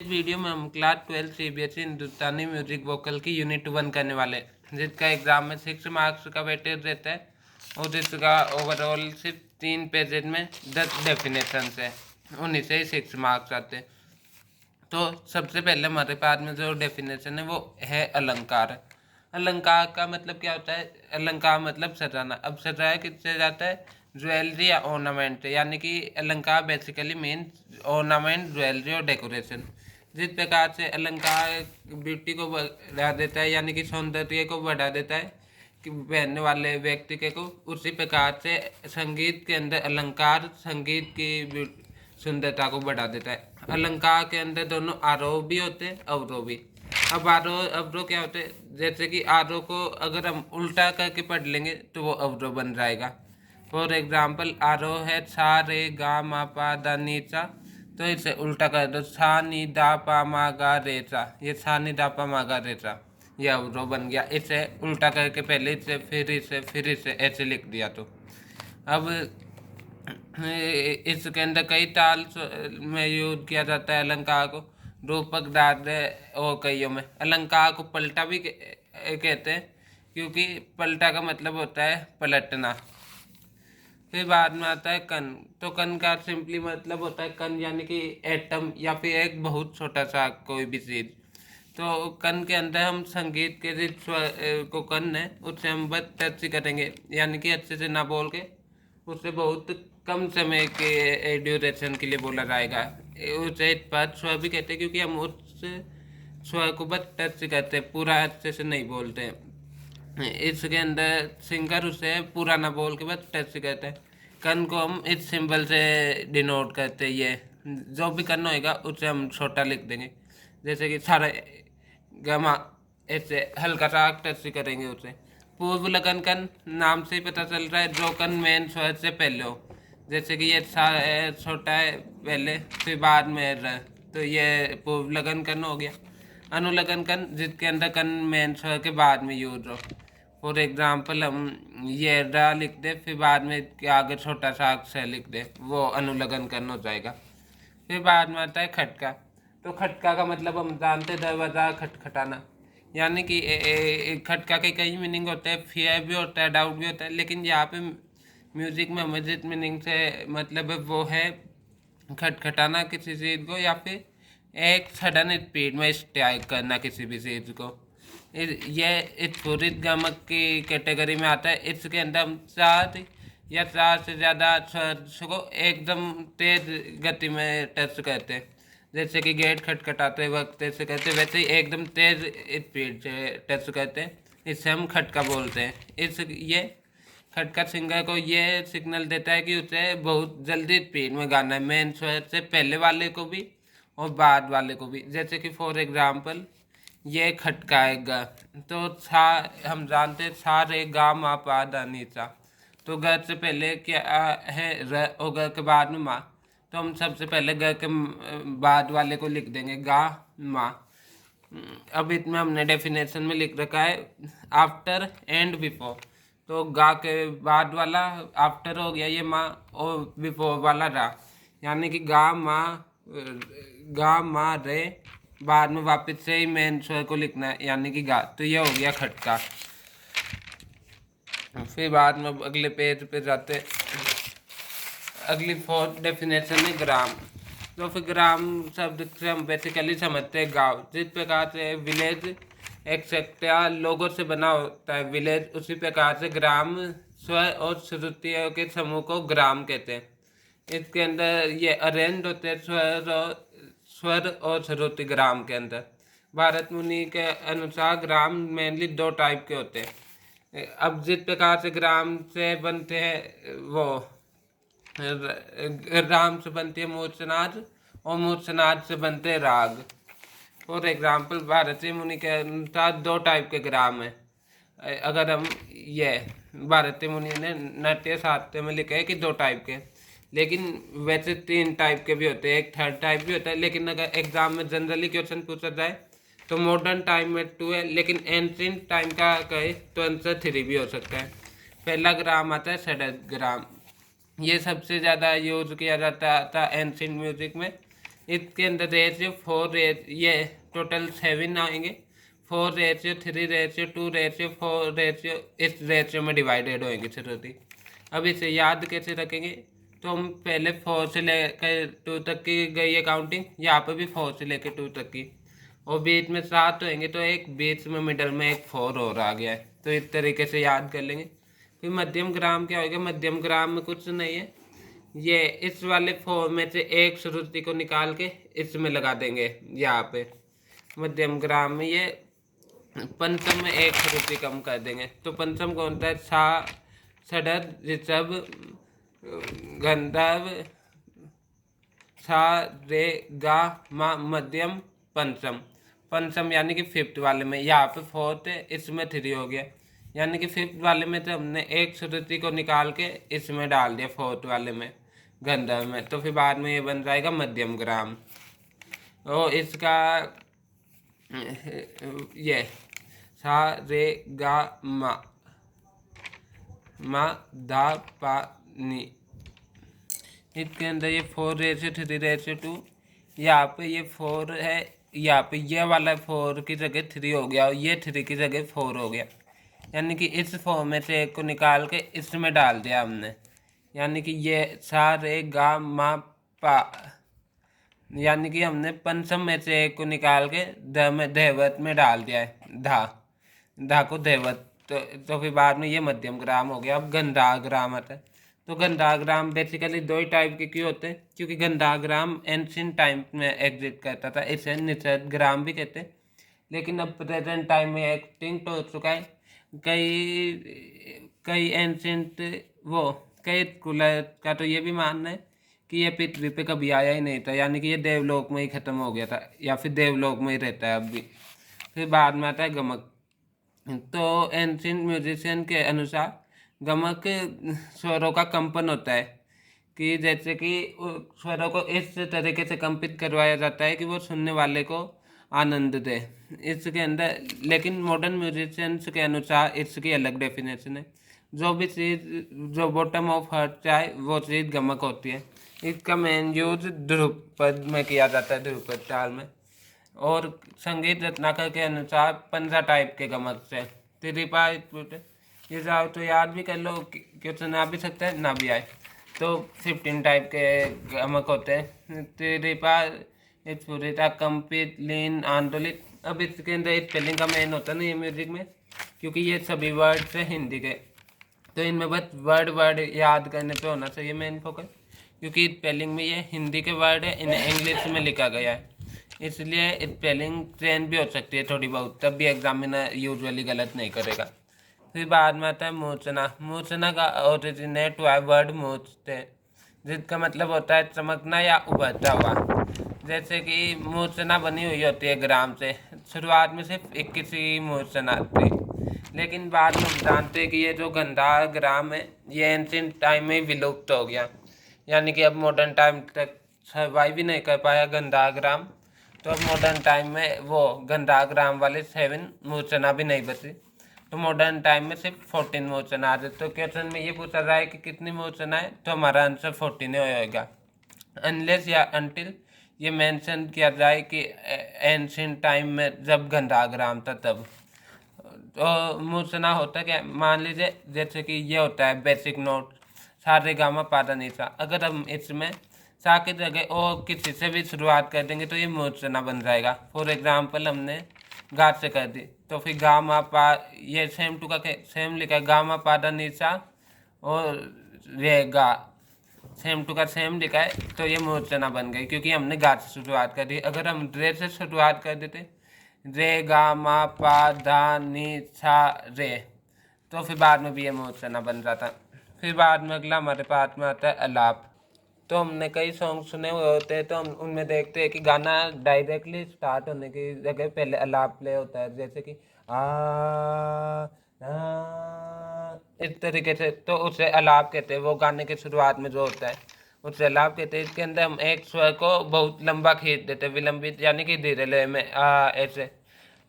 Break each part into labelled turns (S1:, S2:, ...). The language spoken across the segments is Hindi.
S1: इस वीडियो में हम क्लास 12 सीबीएसई हिंदुस्तानी म्यूजिक वोकल की यूनिट 1 करने वाले हैं, जिसका एग्जाम में 6 मार्क्स का वेटेज रहता है और जिसका ओवरऑल सिर्फ 3 पेजेज में 10 डेफिनेशन है, उन्हीं से ही 6 मार्क्स आते हैं। तो सबसे पहले हमारे पास में जो डेफिनेशन है वो है अलंकार। अलंकार का मतलब क्या होता है? अलंकार मतलब सजाना। अब सजाया किससे जाता है? ज्वेलरी या ऑर्नामेंट, यानी कि अलंकार बेसिकली मीन्स ऑर्नामेंट, ज्वेलरी और डेकोरेशन। जिस प्रकार से अलंकार ब्यूटी को बढ़ा देता है, यानी कि सौंदर्य को बढ़ा देता है कि पहनने वाले व्यक्ति के को, उसी प्रकार से संगीत के अंदर अलंकार संगीत की सुंदरता को बढ़ा देता है। अलंकार के अंदर दोनों आरोह भी होते हैं, अवरोह भी। अब आरोह अवरोह क्या होते हैं? जैसे कि आरोह को अगर हम उल्टा करके पढ़ लेंगे तो वो अवरोह बन जाएगा। फॉर एग्जाम्पल, आरोह है सा रे गा मा पा दा नी सा, तो इसे उल्टा कर दो सा नी दा पा मा गा रे सा, ये सा नी दा पा मा गा रे सा, ये अवरोह बन गया। इसे उल्टा करके पहले इसे फिर इसे ऐसे लिख दिया। तो अब इसके अंदर कई ताल में यूज किया जाता है अलंकार को। रूपक डाल और कईयों में अलंकार को पलटा भी कहते हैं, क्योंकि पलटा का मतलब होता है पलटना। फिर बाद में आता है कण। तो कण का सिंपली मतलब होता है कण, यानी कि एटम या फिर एक बहुत छोटा सा कोई भी चीज़। तो कण के अंदर हम संगीत के जिस स्वर को कण है उससे हम बस टच करेंगे, यानी कि अच्छे से ना बोल के उससे बहुत कम समय के ड्यूरेशन के लिए बोला जाएगा। उसे पद स्वर भी कहते हैं, क्योंकि हम उस स्वर को बस टच करते हैं, पूरा अच्छे से नहीं बोलते हैं। इसके अंदर सिंगर उसे पूरा ना बोल के बस टच करते हैं। कन को हम इस सिंबल से डिनोट करते हैं। ये जो भी कन होएगा उसे हम छोटा लिख देंगे, जैसे कि सारा गमा, ऐसे हल्का सा टच करेंगे उसे। पूर्व लगन कन नाम से ही पता चल रहा है जो कन मेन स्वर से पहले हो, जैसे कि ये छोटा है पहले फिर बाद में र, तो ये पूर्व लगन कन हो गया। अनुलगन कन जिसके अंदर कन मेन स्वर के बाद में यूज हो। फॉर एग्जाम्पल, हम ये रा लिख दे फिर बाद में आगे छोटा सा अक्षर लिख दे, वो अनुलगन कन हो जाएगा। फिर बाद में आता है खटका। तो खटका का मतलब हम जानते दरवाज़ा खटखटाना, यानी कि खटका के कई मीनिंग होते हैं। फियर भी होता है, डाउट भी होता है, लेकिन यहाँ पे म्यूजिक में हमें जिस मीनिंग से मतलब है वो है खटखटाना किसी चीज़ को, या फिर एक सडन स्पीड में स्ट्राइक करना किसी भी चीज़ को। ये स्फुरित गमक की कैटेगरी में आता है। इसके अंदर हम चार या चार से ज़्यादा स्वर को एकदम तेज गति में टच करते हैं, जैसे कि गेट खटखटाते वक्त ऐसे करते, वैसे ही एकदम तेज स्पीड से टच करते हैं, इससे हम खटका बोलते हैं। ये खटका सिंगर को ये सिग्नल देता है कि उसे बहुत जल्दी स्पीड में गाना है, मेन स्वर से पहले वाले को भी और बाद वाले को भी। जैसे कि फॉर एग्जाम्पल, ये खटकाएगा, तो सा हम जानते हैं सा रे गा मा पा दा नी सा, तो ग से पहले क्या है र और ग के बाद में माँ, तो हम सबसे पहले ग के बाद वाले को लिख देंगे गा माँ। अब इसमें हमने डेफिनेशन में लिख रखा है आफ्टर एंड बिफोर। तो गा के बाद वाला आफ्टर हो गया ये माँ, और बिफोर वाला रा, यानी कि गा माँ रे, बाद में वापस से ही मेन स्वर को लिखना है, यानी कि गा। तो ये हो गया खटका। फिर बाद में अगले पेज पे जाते, अगली फोर्थ डेफिनेशन है ग्राम। तो फिर ग्राम शब्द से हम बेसिकली समझते हैं गाँव। जिस प्रकार से विलेज एक्सेट्रा लोगों से बना होता है विलेज, उसी प्रकार से ग्राम स्वर और श्रुतियों के समूह को ग्राम कहते हैं। इसके अंदर ये अरेंज होते हैं स्वर और श्रुति ग्राम के अंदर। भारत मुनि के अनुसार ग्राम मेनली दो टाइप के होते हैं। अब जिस प्रकार से ग्राम से बनते हैं वो राम से बनती है मूर्छनाद, और मूर्छनाद से बनते हैं राग। फॉर एग्जाम्पल, भारतीय मुनि के अनुसार दो टाइप के ग्राम हैं। अगर हम ये भारतीय मुनि ने नाट्य शास्त्र में लिखा है कि दो टाइप के, लेकिन वैसे तीन टाइप के भी होते हैं, एक थर्ड टाइप भी होता है। लेकिन अगर एग्जाम में जनरली क्वेश्चन पूछा जाए तो मॉडर्न टाइम में टू है, लेकिन एंशिएंट टाइम का कहे तो आंसर थ्री भी हो सकता है। पहला ग्राम आता है षड्ज ग्राम। ये सबसे ज़्यादा यूज किया जाता था एंशिएंट म्यूजिक में। इसके अंदर रेशियो 4 ये टोटल 7 आएंगे। 4 रेशियो 3 रेशियो 2 रेशियो 4 रेशियो इस रेशियो में डिवाइडेड होएंगे श्रुति। अब इसे याद कैसे रखेंगे, तो हम पहले 4 से लेकर 2 तक की गई है काउंटिंग, यहाँ पर भी 4 से लेकर 2 तक की, और बीच में 7 होएंगे तो एक बीच में मिडल में एक 4 और आ गया है। तो इस तरीके से याद कर लेंगे। फिर मध्यम ग्राम क्या होगा, मध्यम ग्राम में कुछ नहीं है, ये इस वाले 4 में से एक श्रुति को निकाल के इसमें लगा देंगे यहाँ पे। मध्यम ग्राम में ये पंचम में एक श्रुति कम कर देंगे। तो पंचम कौन सा है, सा षडर ऋषभ गंधर्व सा रे गा मा मध्यम पंचम। पंचम यानी कि 5th वाले में, यहाँ पे 4th है, इसमें 3 हो गया, यानी कि 5th वाले में तो हमने एक श्रुति को निकाल के इसमें डाल दिया 4th वाले में गंधर्व में। तो फिर बाद में ये बन जाएगा मध्यम ग्राम। और इसका ये सा रे गा मा धा पा नी, इसके अंदर ये 4 रेशियो 3 रेशियो 2, यहाँ पे ये 4 है, यहाँ पे ये वाला 4 की जगह 3 हो गया और ये 3 की जगह 4 हो गया, यानी कि इस 4 में से एक को निकाल के इसमें डाल दिया हमने, यानी कि ये सा रे गा मा पा, यानी कि हमने पंचम में से एक को निकाल के ध में धैवत में डाल दिया है, धा को धैवत। तो फिर बाद में ये मध्यम ग्राम हो गया। अब गंधाग्राम आता है। तो गंधाग्राम बेसिकली 2 ही टाइप के क्यों होते हैं, क्योंकि गंधाग्राम एंशिएंट टाइम में एग्जिस्ट करता था, इसे निषद ग्राम भी कहते हैं, लेकिन अब प्रेजेंट टाइम में एक्सटिंक्ट हो चुका है। कई एंशिएंट कई स्कॉलर का तो ये भी मानना है कि ये पृथ्वी पे कभी आया ही नहीं था, यानी कि ये देवलोक में ही खत्म हो गया था, या फिर देवलोक में ही रहता है अब भी। फिर बाद में आता है गमक। तो एंशिएंट म्यूजिशियन के अनुसार गमक स्वरों का कंपन होता है, कि जैसे कि स्वरों को इस तरीके से कंपित करवाया जाता है कि वो सुनने वाले को आनंद दे। इसके अंदर लेकिन मॉडर्न म्यूजिशियंस के अनुसार इसकी अलग डेफिनेशन है। जो भी चीज़ जो बॉटम ऑफ हर्ट चाहे वो चीज़ गमक होती है। इसका मेन यूज ध्रुपद में किया जाता है, ध्रुपद ताल में। और संगीत रत्नाकर के अनुसार 15 टाइप के गमक से त्रिपा ये जाओ तो याद भी कर लो, क्योंकि ना भी सकते हैं ना भी आए। तो 15 टाइप के गमक होते हैं। त्रिपा स्फुरिता कंपित लीन आंदोलित। अब इसके अंदर स्पेलिंग का मेन होता है ना ये म्यूजिक में, क्योंकि ये सभी वर्ड्स है हिंदी के, तो इनमें बस वर्ड याद करने पे होना चाहिए मेन फोकस, क्योंकि स्पेलिंग में ये हिंदी के वर्ड है, इन्हें इंग्लिश में लिखा गया है, इसलिए स्पेलिंग चेंज भी हो सकती है थोड़ी बहुत, तब भी एग्जामिनर यूजुअली गलत नहीं करेगा। फिर बाद में आता है मूर्छना। मूर्छना का ओरिजिनेट हुआ है वर्ड मूर्छते, जिसका मतलब होता है चमकना या उभरता हुआ। जैसे कि मूर्छना बनी हुई होती है ग्राम से, शुरुआत में सिर्फ 21 ही मूर्छना थी, लेकिन बाद में जानते हैं कि ये जो गंधार ग्राम है ये एंशिएंट टाइम में विलुप्त हो गया, यानी कि अब मॉडर्न टाइम तक सर्वाइव भी नहीं कर पाया गंधार ग्राम। तो अब मॉडर्न टाइम में वो गंधार ग्राम वाले 7 मूर्छना भी नहीं बची, तो मॉडर्न टाइम में सिर्फ 14 मूर्छना आ जाए। तो क्वेश्चन में ये पूछा जाए कि कितनी मूर्छना है, तो हमारा आंसर 14 होगा, अनलेस या अनटिल ये मेंशन किया जाए कि एंशिएंट टाइम में जब गंधार ग्राम था तब। तो मूर्छना होता क्या, मान लीजिए जैसे कि ये होता है बेसिक नोट सा रे गा मा पा धा नी सा, अगर हम इसमें सा की जगह ओ किसी से भी शुरुआत कर देंगे तो ये मूर्छना बन जाएगा। फॉर एग्जाम्पल हमने गा से कर दी, तो फिर गा मा पा, ये सेम टू का सेम लिखा है, गा मा पा धा नी सा और रे गा सेम टू का सेम लिखा है, तो ये मूर्छना बन गई क्योंकि हमने गा से शुरुआत कर दी। अगर हम रे से शुरुआत कर देते, रे गा मा पा धा नी सा रे, तो फिर बाद में भी ये मूर्छना बन जाता। फिर बाद में अगला हमारे पास में आता है अलाप। तो हमने कई सॉन्ग सुने हुए होते हैं, तो हम उनमें देखते हैं कि गाना डायरेक्टली स्टार्ट होने की जगह पहले अलाप प्ले होता है, जैसे कि इस तरीके से, तो उसे अलाप कहते हैं। वो गाने के शुरुआत में जो होता है उसे अलाप कहते हैं। इसके अंदर हम एक स्वर को बहुत लंबा खींच देते हैं, विलंबित यानी कि धीरे लय में ऐसे।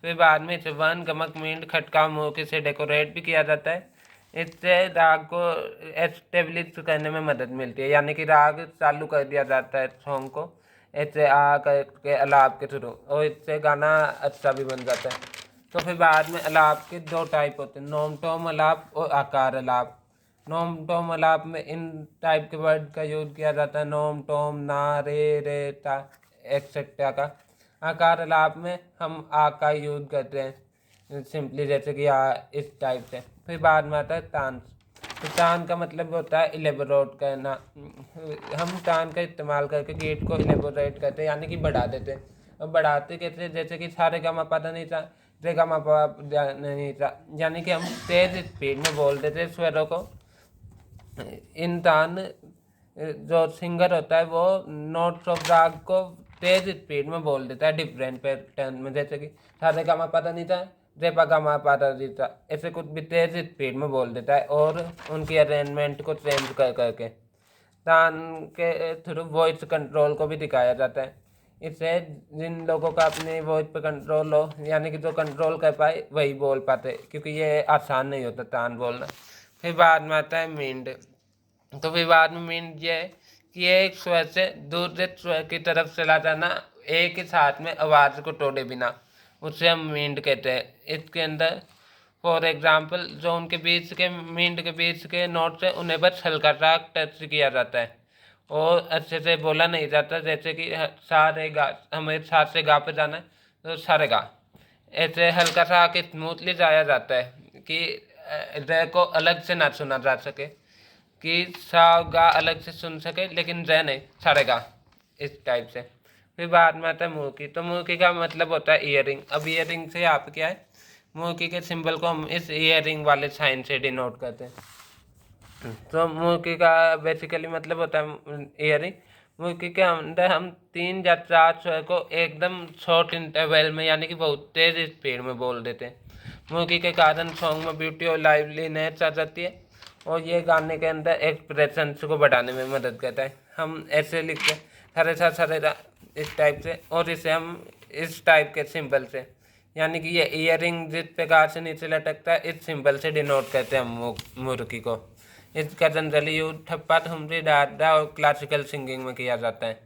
S1: फिर बाद में इसे वन गमक मींड खटका मुख से डेकोरेट भी किया जाता है। इससे राग को एस्टेब्लिश करने में मदद मिलती है, यानी कि राग चालू कर दिया जाता है सॉन्ग को ऐसे आ करके अलाप के थ्रू, और इससे गाना अच्छा भी बन जाता है। तो फिर बाद में अलाप के दो टाइप होते हैं, नोम टोम अलाप और आकार अलाप। नोम टोम अलाप में इन टाइप के वर्ड का यूज किया जाता है, नोम टोम, ना, रे, ता एक्सेट्रा का। आकार अलाप में हम आ का यूज करते हैं सिंपली, जैसे कि आ, इस टाइप से। फिर बाद में आता है तान। तो तान का मतलब होता है इलेबोरेट करना। हम तान का इस्तेमाल करके गीत को इलेबोरेट करते हैं, यानी कि बढ़ा देते हैं। और बढ़ाते कैसे, जैसे कि सारे गा मा पा धा नी सा, रे गा मा पा नहीं सा, यानी कि हम तेज स्पीड में बोल देते हैं स्वरों को। इन तान जो सिंगर होता है वो नोट्स ऑफ राग को तेज स्पीड में बोल देता है डिफरेंट पैटर्न में, जैसे कि सारे गा मा पा धा नी सा, रे पा गा मा पा धा नी सा, ऐसे कुछ भी तेज स्पीड में बोल देता है, और उनकी अरेंजमेंट को चेंज कर करके। तान के थ्रू वॉइस कंट्रोल को भी दिखाया जाता है। इससे जिन लोगों का अपने वॉइस पे कंट्रोल हो, यानी कि जो कंट्रोल कर पाए वही बोल पाते, क्योंकि ये आसान नहीं होता तान बोलना। फिर बाद में आता है मींड। तो फिर बाद में मींड ये है कि ये एक स्वर से दूसरे स्वर की तरफ चला जाना एक ही साथ में आवाज़ को तोड़े बिना, उसे हम मींड कहते हैं। इसके अंदर फॉर एग्जाम्पल जो उनके बीच के मींड के बीच के नोट से उन्हें बस हल्का सा टच किया जाता है और अच्छे से बोला नहीं जाता, जैसे कि सारे गा, हमें साथ से गा पे जाना है तो सारे गा, ऐसे हल्का सा आके स्मूथली जाया जाता है कि रे को अलग से ना सुना जा सके, कि सा गा अलग से सुन सके, लेकिन रे नहीं, सारे गा, इस टाइप से। फिर बाद में आता है मूर्की। तो मूर्की का मतलब होता है ईयरिंग। अब ईयरिंग से आप क्या है, मूर्की के सिंबल को हम इस ईयरिंग वाले साइन से डिनोट करते हैं। तो मूर्की का बेसिकली मतलब होता है ईयरिंग। मूर्की के अंदर हम 3 या 4 स्वर को एकदम शॉर्ट इंटरवल में, यानी कि बहुत तेज स्पीड में बोल देते हैं। मूर्की के कारण सॉन्ग में ब्यूटी और लाइवलीनेस आ जाती है, और ये गाने के अंदर एक्सप्रेशंस को बढ़ाने में मदद करता है। हम ऐसे लिखते हैं सरे सा सरे रा, इस टाइप से, और इसे हम इस टाइप के सिंबल से, यानी कि ये ईयरिंग जिस प्रकार से नीचे लटकता है इस सिंबल से डिनोट करते हैं हम मूर्की को। इसका जनरली यूज ठप्पा, ठुमरी, डाडा और क्लासिकल सिंगिंग में किया जाता है।